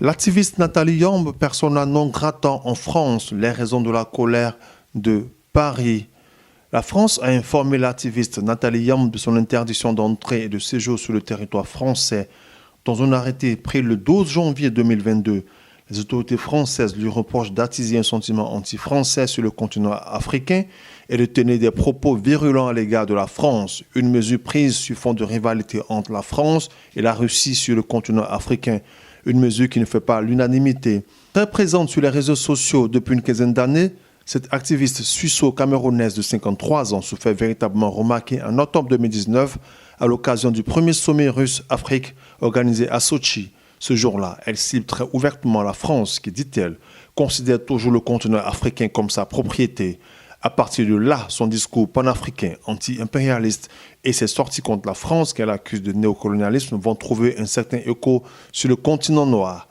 L'activiste Nathalie Yamb, persona non grata en France, les raisons de la colère de Paris. La France a informé l'activiste Nathalie Yamb de son interdiction d'entrée et de séjour sur le territoire français. Dans un arrêté pris le 12 janvier 2022, les autorités françaises lui reprochent d'attiser un sentiment anti-français sur le continent africain et de tenir des propos virulents à l'égard de la France, une mesure prise sur fond de rivalité entre la France et la Russie sur le continent africain, une mesure qui ne fait pas l'unanimité. Très présente sur les réseaux sociaux depuis une quinzaine d'années, cette activiste suisso-camerounaise de 53 ans se fait véritablement remarquer en octobre 2019 à l'occasion du premier sommet russe-Afrique organisé à Sochi. Ce jour-là, elle cible très ouvertement la France qui, dit-elle, considère toujours le continent africain comme sa propriété. À partir de là, son discours panafricain, anti-impérialiste et ses sorties contre la France qu'elle accuse de néocolonialisme vont trouver un certain écho sur le continent noir.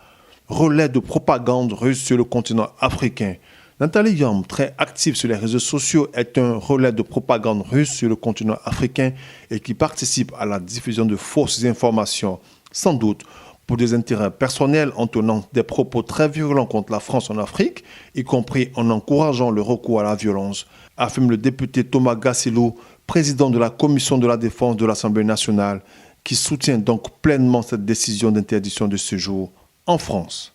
Relais de propagande russe sur le continent africain. Nathalie Yamb, très active sur les réseaux sociaux, est un relais de propagande russe sur le continent africain et qui participe à la diffusion de fausses informations, sans doute pour des intérêts personnels en tenant des propos très violents contre la France en Afrique, y compris en encourageant le recours à la violence, affirme le député Thomas Gassilou, président de la Commission de la Défense de l'Assemblée nationale, qui soutient donc pleinement cette décision d'interdiction de séjour en France.